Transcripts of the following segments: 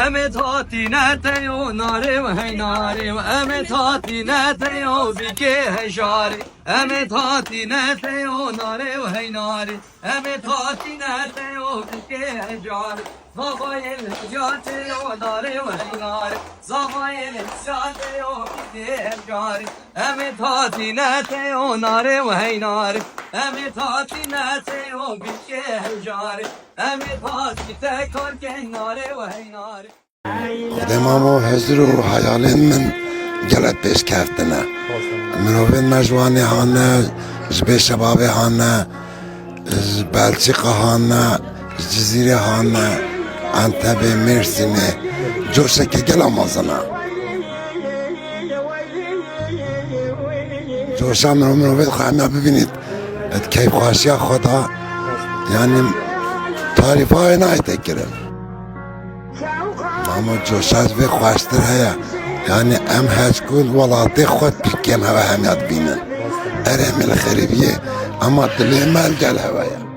Emet hatinete yo narim hey narim Emet hatinete yo bike heşari Emet hatinete yo narim hey narim Emet hatinete yo bike heşari Zavayel hecate yo narim hey narim Zavayel hecate yo bike heşari Emet hatinete yo narim hey narim Emet hatinete yo bike heşari Emet hatinete karken narim hey narim خدمامو هزرو حیالین من گلت پیش کفتنه منوین مجوانی هانه جبه شبابه هانه بلچیقه هانه جزیره هانه انتبه مرسینه جوشه که گلم آزنه جوشه منوین خواهمه ببینید کیف خواشی خدا یعنی تعریف های نایده گرم اما جوشاز به خواشتر هیا یعنی ام هشکول ولاتی خود بکم هوا همیاد بینن ارم الخریبیه اما دلی مال جل هوایا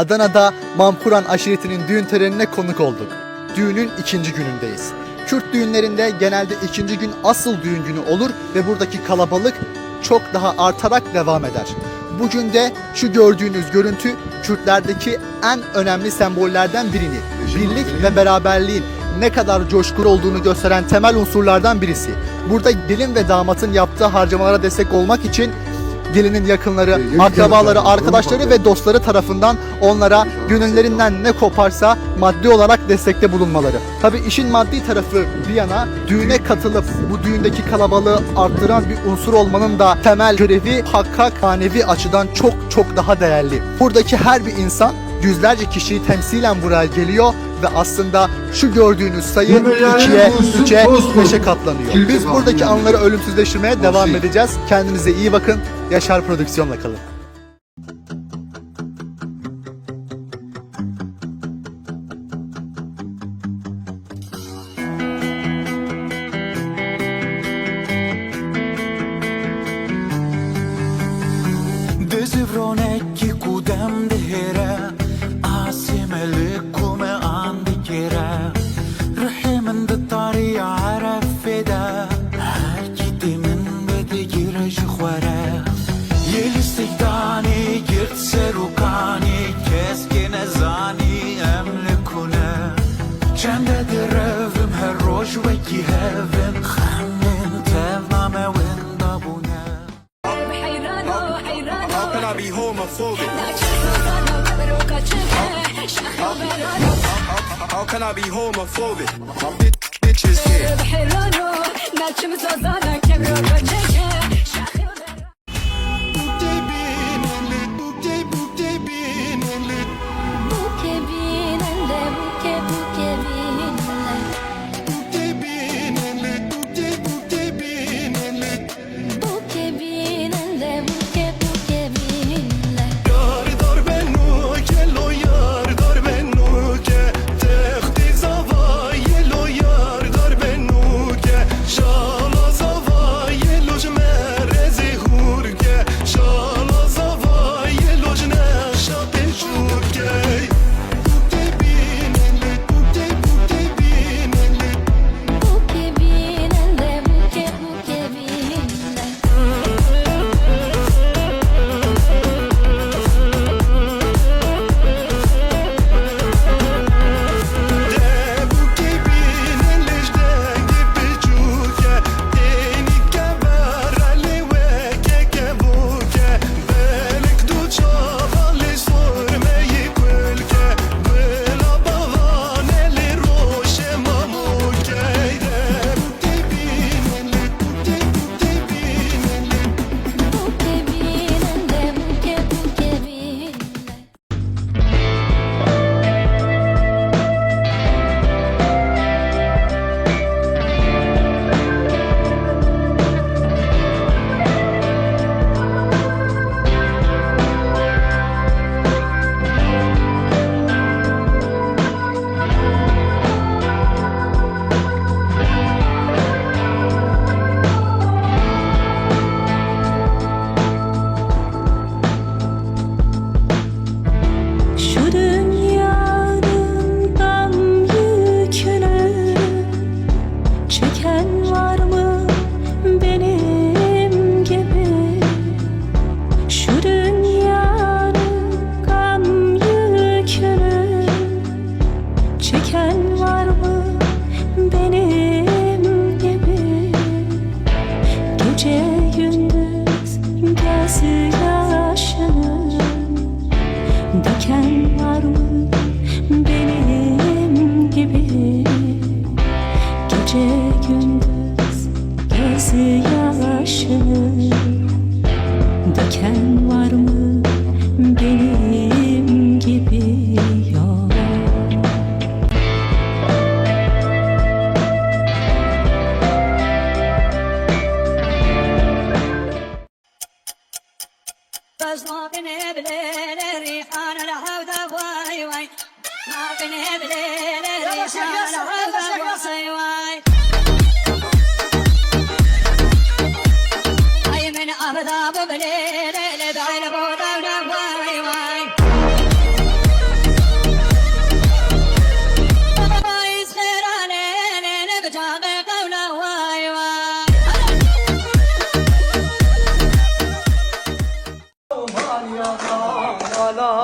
Adana'da Mamkuran aşiretinin düğün törenine konuk olduk. Düğünün ikinci günündeyiz. Kürt düğünlerinde genelde ikinci gün asıl düğün günü olur ve buradaki kalabalık çok daha artarak devam eder. Bugün de şu gördüğünüz görüntü Kürtlerdeki en önemli sembollerden birini, birlik ve beraberliğin ne kadar coşkulu olduğunu gösteren temel unsurlardan birisi. Burada gelin ve damatın yaptığı harcamalara destek olmak için gelinin yakınları, akrabaları, arkadaşları ve dostları tarafından onlara gönüllerinden ne koparsa maddi olarak destekte bulunmaları. Tabii işin maddi tarafı bir yana, düğüne katılıp bu düğündeki kalabalığı arttıran bir unsur olmanın da temel görevi hakka manevi açıdan çok daha değerli. Buradaki her bir insan yüzlerce kişiyi temsilen buraya geliyor ve aslında şu gördüğünüz sayı 2'ye, 3'e, 5'e katlanıyor. Biz buradaki anları ölümsüzleştirmeye devam edeceğiz. Kendinize iyi bakın. Yaşar Prodüksiyon'la kalın. How can I be homophobic? My bitch is here.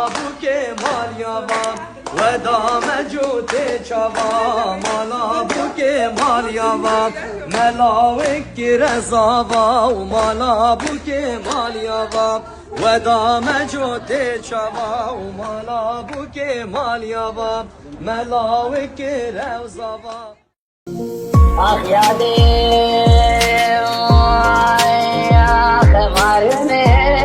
bu kemal yavam Veda mecute çavam Mala bu kemal yavam Melavik girezava Mala bu kemal yavam Veda mecute çavam Mala bu kemal yavam Melavik girezava Ah yarim, ah kemalini